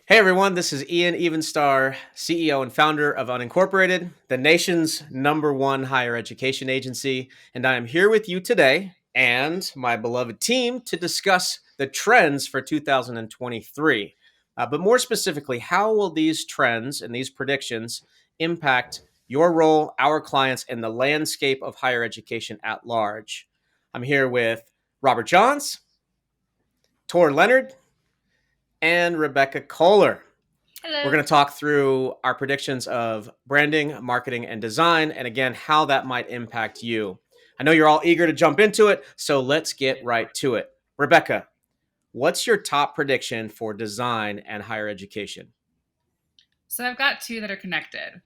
Hey everyone, this is Ian Evenstar, CEO and founder of Unincorporated, the nation's #1 higher education agency, and I am here with you today and my beloved team to discuss the trends for 2023. But more specifically, how will these trends and these predictions impact your role, our clients, and the landscape of higher education at large? I'm here with Robert Johns, Torr Leonard, and Rebecca Kohler. We're Hello. going to talk through our predictions of branding, marketing, and design, and again, how that might impact you. I know you're all eager to jump into it, so let's get right to it. Rebecca, what's your top prediction for design and higher education? So I've got two that are connected.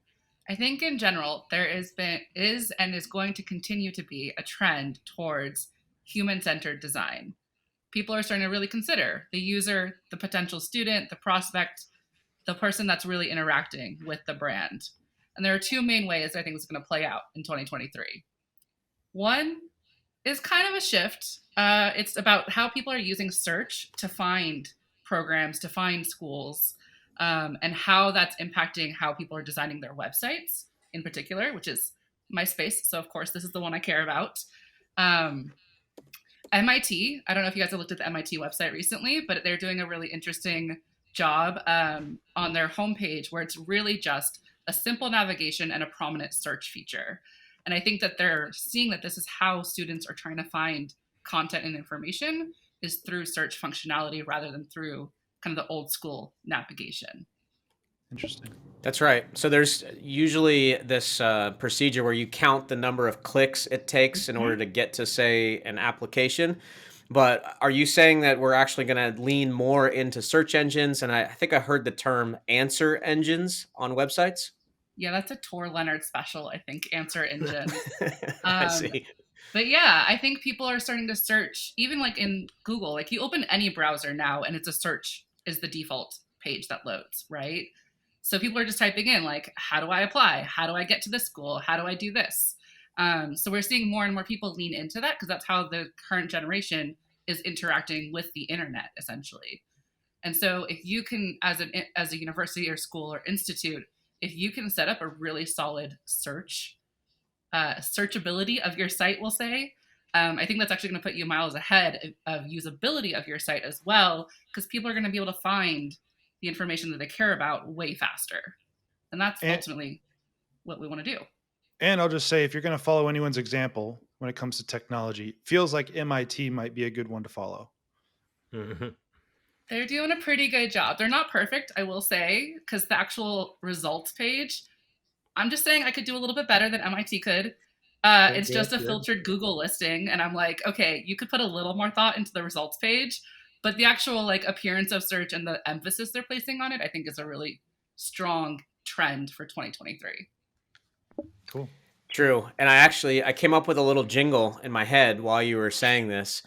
I think in general there is and is going to continue to be a trend towards human-centered design. People are starting to really consider the user, the potential student, the prospect, the person that's really interacting with the brand. And there are two main ways I think it's going to play out in 2023. One is kind of a shift. It's about how people are using search to find programs, to find schools, and how that's impacting how people are designing their websites in particular, which is my space. So, of course, this is the one I care about. Um, MIT, I don't know if you guys have looked at the MIT website recently, but they're doing a really interesting job on their homepage where it's really just a simple navigation and a prominent search feature. And I think that they're seeing that this is how students are trying to find content and information is through search functionality rather than through kind of the old school navigation. Interesting. That's right. So there's usually this procedure where you count the number of clicks it takes in order to get to, say, an application. But are you saying that we're actually going to lean more into search engines? And I think I heard the term answer engines on websites. Yeah, that's a Tor Leonard special, I think, answer engine. I Um, see. but yeah, I think people are starting to search, even like in Google, like you open any browser now and it's a search is the default page that loads, right? So people are just typing in like, how do I apply? How do I get to this school? How do I do this? So we're seeing more and more people lean into that because that's how the current generation is interacting with the internet, essentially. And so if you can, as a university or school or institute, if you can set up a really solid searchability of your site, we'll say, I think that's actually going to put you miles ahead of usability of your site as well, because people are going to be able to find the information that they care about way faster. And that's And, ultimately what we want to do. and I'll just say, if you're going to follow anyone's example when it comes to technology, feels like MIT might be a good one to follow. Mhm. They're doing a pretty good job. They're not perfect, I will say, because the actual results page, I'm just saying I could do a little bit better than MIT could. Good, It's good, just a good. filtered Google listing, and I'm like, okay, you could put a little more thought into the results page, but the actual like appearance of search and the emphasis they're placing on it, I think, is a really strong trend for 2023. Cool. True. And I came up with a little jingle in my head while you were saying this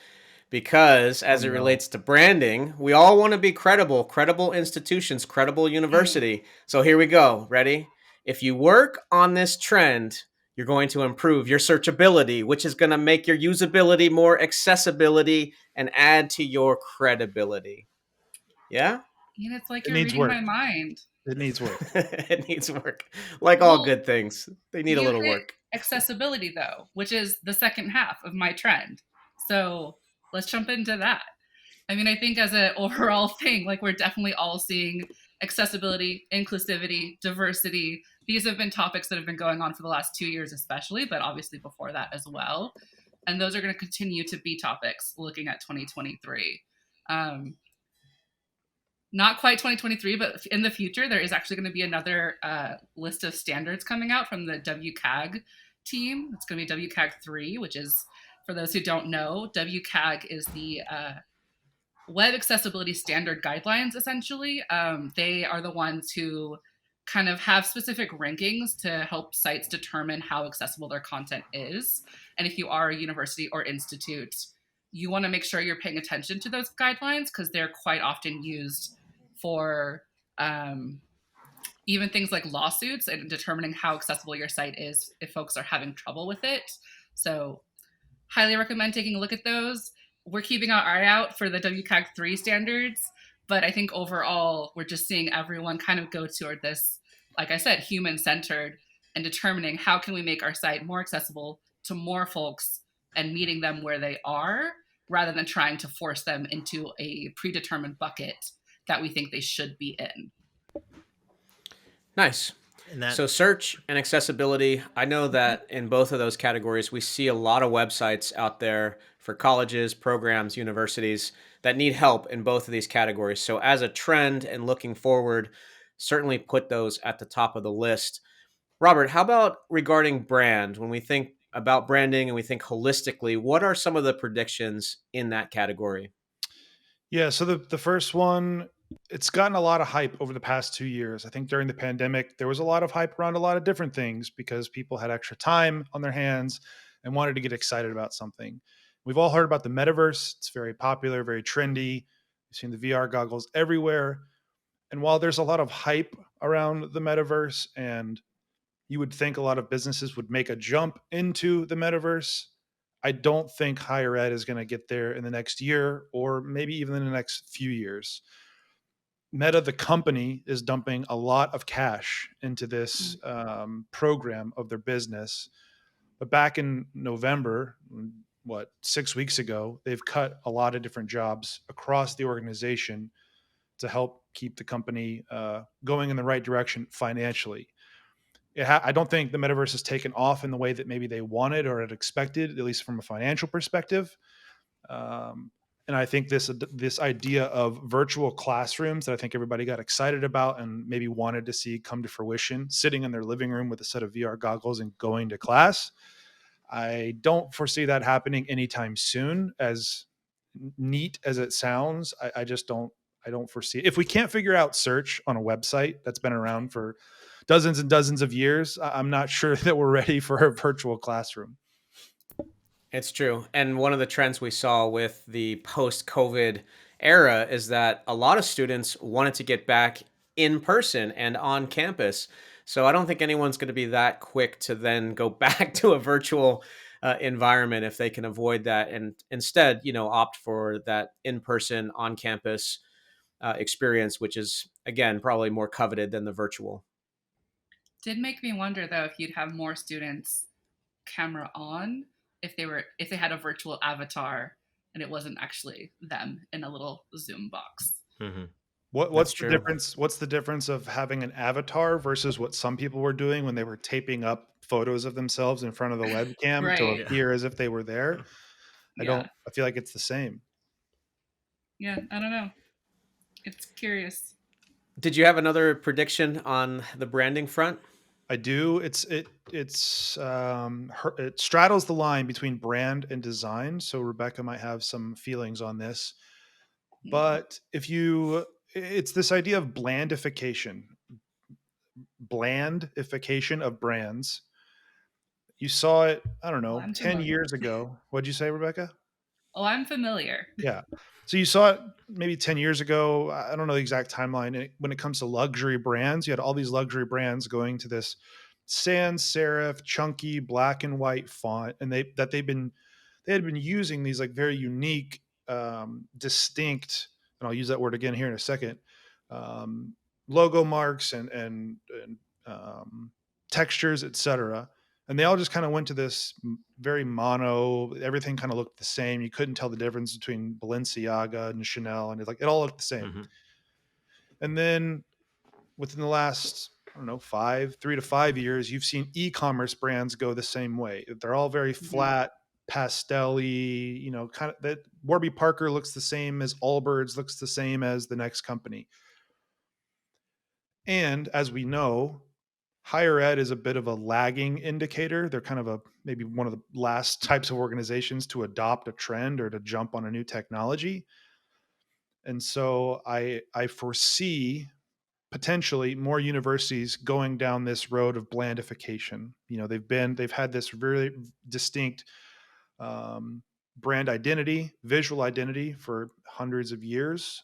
because Oh as it no. relates to branding, we all want to be credible, credible institutions, credible Mm. university. So here we go. Ready? If you work on this trend, you're going to improve your searchability, which is going to make your usability more accessibility and add to your credibility. Yeah? And it's like It you're needs reading my work. mind. It needs work. It needs work. Like all Well, good things, they need a you little hit work. accessibility though, which is the second half of my trend. So let's jump into that. I mean, I think as an overall thing, like we're definitely all seeing accessibility, inclusivity, diversity. These have been topics that have been going on for the last 2 years, especially, but obviously before that as well. And those are going to continue to be topics looking at 2023. Um, Not quite 2023, but in the future, there is actually going to be another list of standards coming out from the WCAG team. It's going to be WCAG 3, which is, for those who don't know, WCAG is the web accessibility standard guidelines, essentially. They are the ones who kind of have specific rankings to help sites determine how accessible their content is. And if you are a university or institute, you want to make sure you're paying attention to those guidelines because they're quite often used for even things like lawsuits and determining how accessible your site is if folks are having trouble with it. So, highly recommend taking a look at those. We're keeping our eye out for the WCAG 3 standards, But I think overall, we're just seeing everyone kind of go toward this, like I said, human centered, and determining how can we make our site more accessible to more folks and meeting them where they are, rather than trying to force them into a predetermined bucket that we think they should be in. Nice. And that So, search and accessibility. I know that in both of those categories, we see a lot of websites out there for colleges, programs, universities that need help in both of these categories. So, as a trend and looking forward, certainly put those at the top of the list. Robert, how about regarding brand? When we think about branding and we think holistically, what are some of the predictions in that category? Yeah, so the first one, it's gotten a lot of hype over the past 2 years. I think during the pandemic, there was a lot of hype around a lot of different things because people had extra time on their hands and wanted to get excited about something. We've all heard about the metaverse. It's very popular, very trendy. You've seen the VR goggles everywhere. And while there's a lot of hype around the metaverse, and you would think a lot of businesses would make a jump into the metaverse, I don't think higher ed is going to get there in the next year or maybe even in the next few years. Meta, the company, is dumping a lot of cash into this program of their business. But back in November, what, 6 weeks ago, they've cut a lot of different jobs across the organization to help keep the company going in the right direction financially. I don't think the metaverse has taken off in the way that maybe they wanted or had expected, at least from a financial perspective. Um, and I think this idea of virtual classrooms that I think everybody got excited about and maybe wanted to see come to fruition, sitting in their living room with a set of VR goggles and going to class, I don't foresee that happening anytime soon. As neat as it sounds, I just don't. I don't foresee it. If we can't figure out search on a website that's been around for dozens and dozens of years, I'm not sure that we're ready for a virtual classroom. It's true. And one of the trends we saw with the post COVID era is that a lot of students wanted to get back in person and on campus. So I don't think anyone's going to be that quick to then go back to a virtual environment if they can avoid that and instead, opt for that in person, on campus experience, which is, again, probably more coveted than the virtual. Did make me wonder though if you'd have more students camera on if they had a virtual avatar and it wasn't actually them in a little Zoom box. mhm. That's What's the true. difference? What's the difference of having an avatar versus what some people were doing when they were taping up photos of themselves in front of the webcam to Right. Yeah. appear as if they were there? I Yeah. don't. I feel like it's the same. Yeah. I don't know. It's curious. Did you have another prediction on the branding front? I do. It straddles the line between brand and design. So Rebecca might have some feelings on this, Mm. but it's this idea of blandification of brands. You saw it, I don't Well, know, I'm 10 familiar. years ago. What'd you say, Rebecca? Oh, I'm familiar. Yeah. So you saw it maybe 10 years ago. I don't know the exact timeline. When it comes to luxury brands, you had all these luxury brands going to this sans serif, chunky black and white font, and they had been using these like very unique, distinct, and I'll use that word again here in a second, um, logo marks and textures, etc. And they all just kind of went to this very mono. Everything kind of looked the same. You couldn't tell the difference between Balenciaga and Chanel, and it all looked the same. Mhm. And then within the last, I don't know, 3 to 5 years, you've seen e-commerce brands go the same way. They're all very Mhm. flat, pastel-y, kind of that. Warby Parker looks the same as Allbirds, looks the same as the next company. And as we know, higher ed is a bit of a lagging indicator. They're kind of maybe one of the last types of organizations to adopt a trend or to jump on a new technology. And so I foresee potentially more universities going down this road of blandification. They've had this really distinct um, brand identity, visual identity for hundreds of years,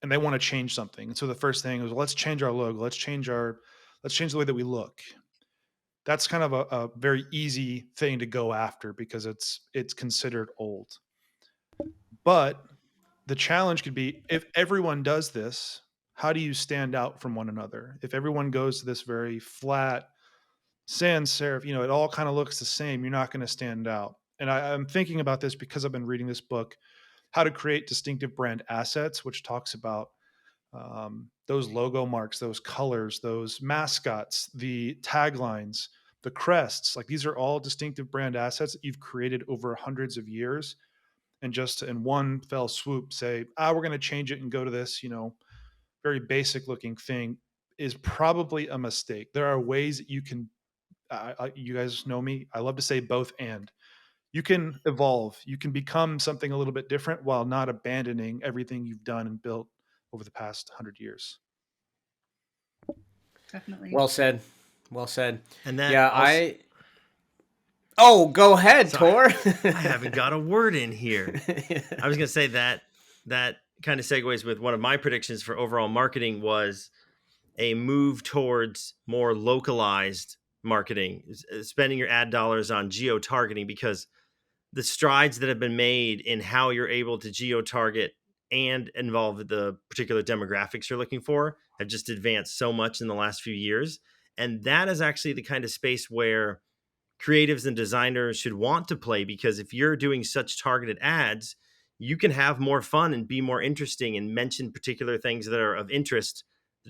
and they want to change something. And so the first thing is, let's change our logo. Let's change the way that we look. That's kind of a very easy thing to go after because it's considered old. But the challenge could be, if everyone does this, how do you stand out from one another? If everyone goes to this very flat sans serif, it all kind of looks the same, you're not going to stand out. And I'm thinking about this because I've been reading this book, How to Create Distinctive Brand Assets, which talks about those logo marks, those colors, those mascots, the taglines, the crests. Like, these are all distinctive brand assets that you've created over hundreds of years. And just to, in one fell swoop, say, we're going to change it and go to this, very basic looking thing, is probably a mistake. There are ways that you can, you guys know me, I love to say both and. You can evolve, you can become something a little bit different while not abandoning everything you've done and built over the past 100 years. Definitely. Well said. Well said. And that Yeah, also, Oh, go ahead, Sorry, Torr. I haven't got a word in here. I was going to say that kind of segues with one of my predictions for overall marketing was a move towards more localized marketing, spending your ad dollars on geo targeting, because the strides that have been made in how you're able to geo target and involve the particular demographics you're looking for have just advanced so much in the last few years. And that is actually the kind of space where creatives and designers should want to play, because if you're doing such targeted ads, you can have more fun and be more interesting and mention particular things that are of interest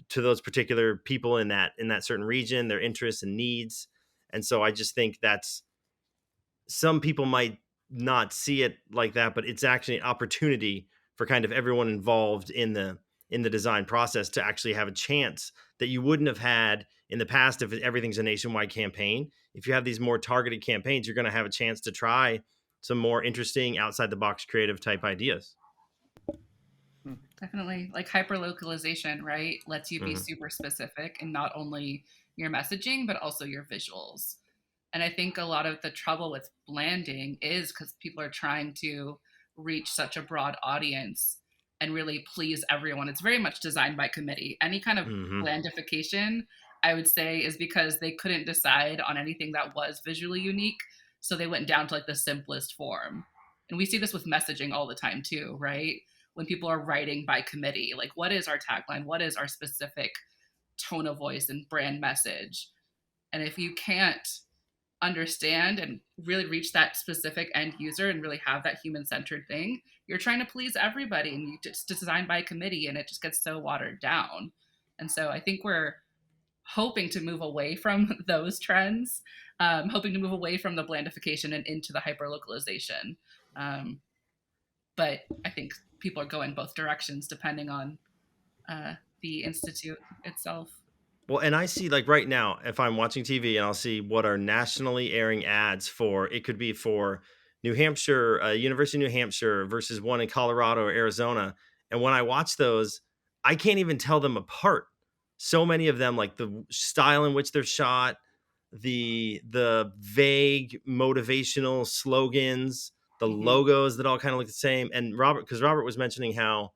to those particular people in that certain region, their interests and needs. And so I just think that's, some people might not see it like that, but it's actually an opportunity for kind of everyone involved in the design process to actually have a chance that you wouldn't have had in the past if everything's a nationwide campaign. If you have these more targeted campaigns, you're going to have a chance to try some more interesting outside the box creative type ideas. Definitely. Like hyper localization, right? Lets you be Mhm. super specific in not only your messaging, but also your visuals. And I think a lot of the trouble with blanding is because people are trying to reach such a broad audience and really please everyone. It's very much designed by committee. Any kind of Mhm. blandification, I would say, is because they couldn't decide on anything that was visually unique. So they went down to like the simplest form. And we see this with messaging all the time too, right? When people are writing by committee, like what is our tagline? What is our specific tone of voice and brand message? And if you can't understand and really reach that specific end user and really have that human centered thing, you're trying to please everybody and you just design by committee and it just gets so watered down. And so I think we're hoping to move away from those trends, hoping to move away from the blandification and into the hyper localization. But I think people are going both directions depending on the institute itself. Well, and I see, like, right now, if I'm watching TV and I'll see what are nationally airing ads for, it could be for New Hampshire, University of New Hampshire versus one in Colorado or Arizona. And when I watch those, I can't even tell them apart. So many of them, like the style in which they're shot, the vague motivational slogans, the Mm-hmm. logos that all kind of look the same. And because Robert was mentioning how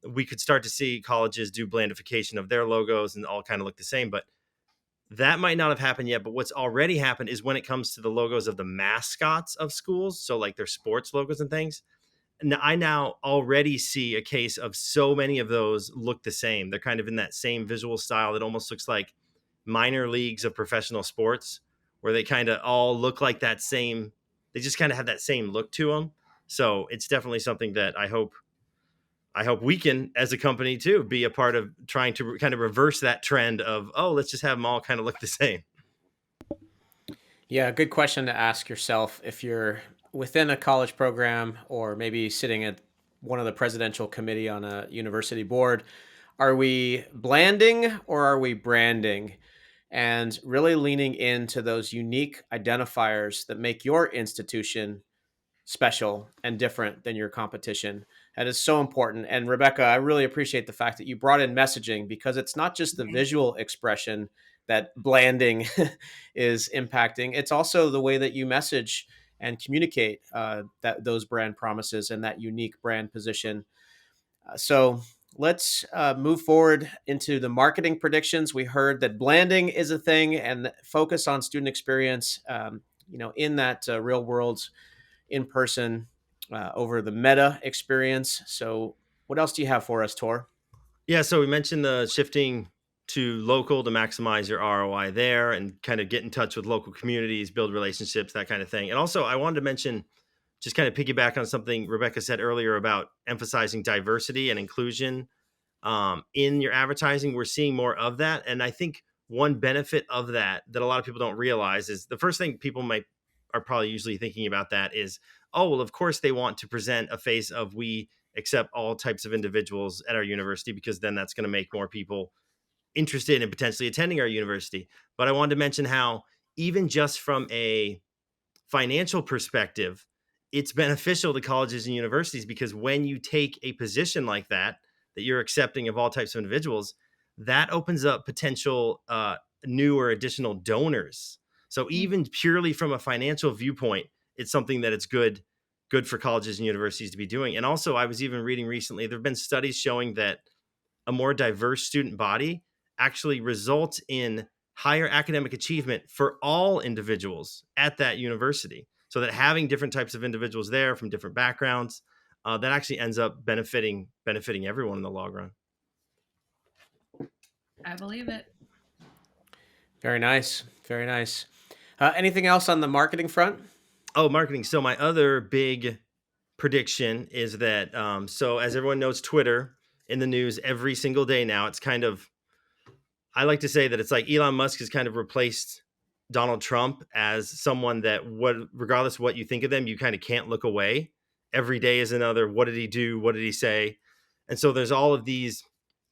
we could start to see colleges do blandification of their logos and all kind of look the same, but that might not have happened yet. But what's already happened is when it comes to the logos of the mascots of schools, so like their sports logos and things, and I now already see a case of so many of those look the same. They're kind of in that same visual style that almost looks like minor leagues of professional sports, where they kind of all look like that same, they just kind of have that same look to them. So it's definitely something that I hope we can, as a company, too, be a part of trying to kind of reverse that trend of, oh, let's just have them all kind of look the same. Yeah, good question to ask yourself if you're within a college program or maybe sitting at one of the presidential committee on a university board. Are we blanding or are we branding? And really leaning into those unique identifiers that make your institution special and different than your competition. That is so important. And Rebecca, I really appreciate the fact that you brought in messaging, because it's not just the visual expression that blanding is impacting. It's also the way that you message and communicate that those brand promises and that unique brand position. So let's move forward into the marketing predictions. We heard that blanding is a thing and focus on student experience, in that real world, in person over the Meta experience. So, what else do you have for us, Torr? Yeah, so we mentioned the shifting to local to maximize your ROI there and kind of get in touch with local communities, build relationships, that kind of thing. And also, I wanted to mention, just kind of piggyback on something Rebecca said earlier about emphasizing diversity and inclusion in your advertising. We're seeing more of that. And I think one benefit of that that a lot of people don't realize is the first thing people might are probably usually thinking about that is, oh, well, of course they want to present a face of we accept all types of individuals at our university because then that's going to make more people interested in potentially attending our university. But I wanted to mention how even just from a financial perspective, it's beneficial to colleges and universities because when you take a position like that, that you're accepting of all types of individuals, that opens up potential new or additional donors. So even purely from a financial viewpoint, it's something that it's good for colleges and universities to be doing. And also, I was even reading recently, there have been studies showing that a more diverse student body actually results in higher academic achievement for all individuals at that university. So that having different types of individuals there from different backgrounds, that actually ends up benefiting everyone in the long run. I believe it. Very nice. Very nice. Anything else on the marketing front? Oh, marketing. So my other big prediction is that so as everyone knows, Twitter in the news every single day now. It's kind of, I like to say that it's like Elon Musk has kind of replaced Donald Trump as someone that regardless of what you think of them, you kind of can't look away. Every day is another, what did he do? What did he say? And so there's all of these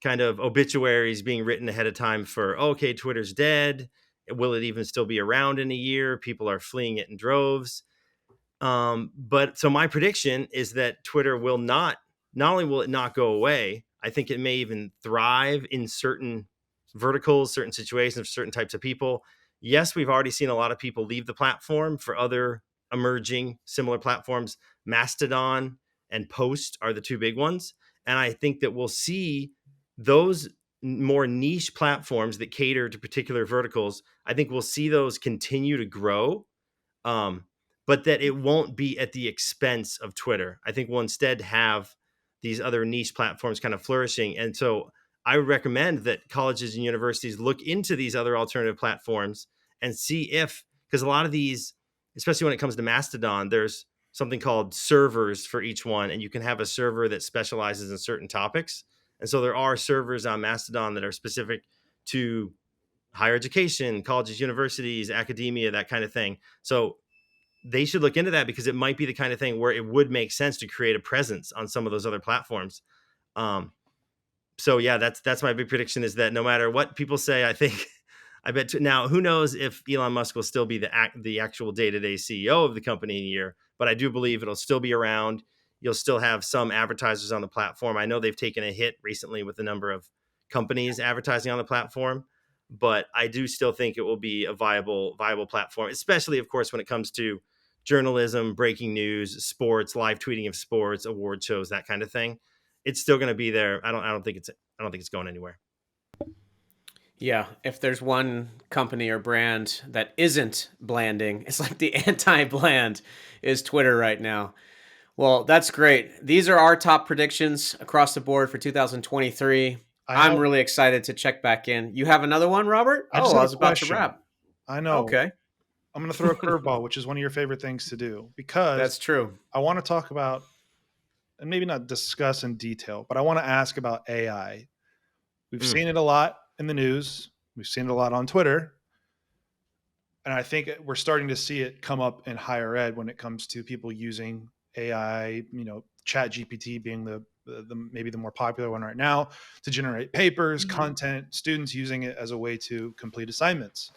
kind of obituaries being written ahead of time for, oh, okay, Twitter's dead. Will it even still be around in a year? People are fleeing it in droves. But so my prediction is that Twitter will not only will it not go away, I think it may even thrive in certain verticals, certain situations, certain types of people. Yes, we've already seen a lot of people leave the platform for other emerging similar platforms. Mastodon and Post are the two big ones. And I think that we'll see those more niche platforms that cater to particular verticals. I think we'll see those continue to grow. Um, but that it won't be at the expense of Twitter. I think we'll instead have these other niche platforms kind of flourishing. And so I would recommend that colleges and universities look into these other alternative platforms and see if, because a lot of these, especially when it comes to Mastodon, there's something called servers for each one, and you can have a server that specializes in certain topics. And so there are servers on Mastodon that are specific to higher education, colleges, universities, academia, that kind of thing. So they should look into that because it might be the kind of thing where it would make sense to create a presence on some of those other platforms. Um, so yeah, that's my big prediction is that no matter what people say, I think I bet now who knows if Elon Musk will still be the actual day-to-day CEO of the company in a year, but I do believe it'll still be around. You'll still have some advertisers on the platform. I know they've taken a hit recently with the number of companies advertising on the platform, but I do still think it will be a viable platform, especially of course when it comes to journalism, breaking news, sports, live tweeting of sports, award shows, that kind of thing. It's still going to be there. I don't think it's going anywhere. Yeah, if there's one company or brand that isn't blanding, it's like the anti-bland is Twitter right now. Well, that's great. These are our top predictions across the board for 2023. I'm really excited to check back in. You have another one, Robert? I just Oh, I have a was about to question. wrap. I know. Okay, I'm going to throw a curveball, which is one of your favorite things to do, because that's true. I want to talk about, and maybe not discuss in detail, but I want to ask about AI. We've seen it a lot in the news. We've seen it a lot on Twitter. And I think we're starting to see it come up in higher ed when it comes to people using AI, Chat GPT being the maybe the more popular one right now to generate papers, content, students using it as a way to complete assignments.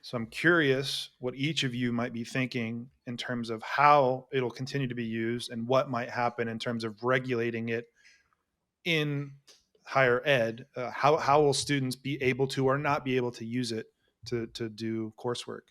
So I'm curious what each of you might be thinking in terms of how it'll continue to be used and what might happen in terms of regulating it in higher ed. How will students be able to or not be able to use it to do coursework?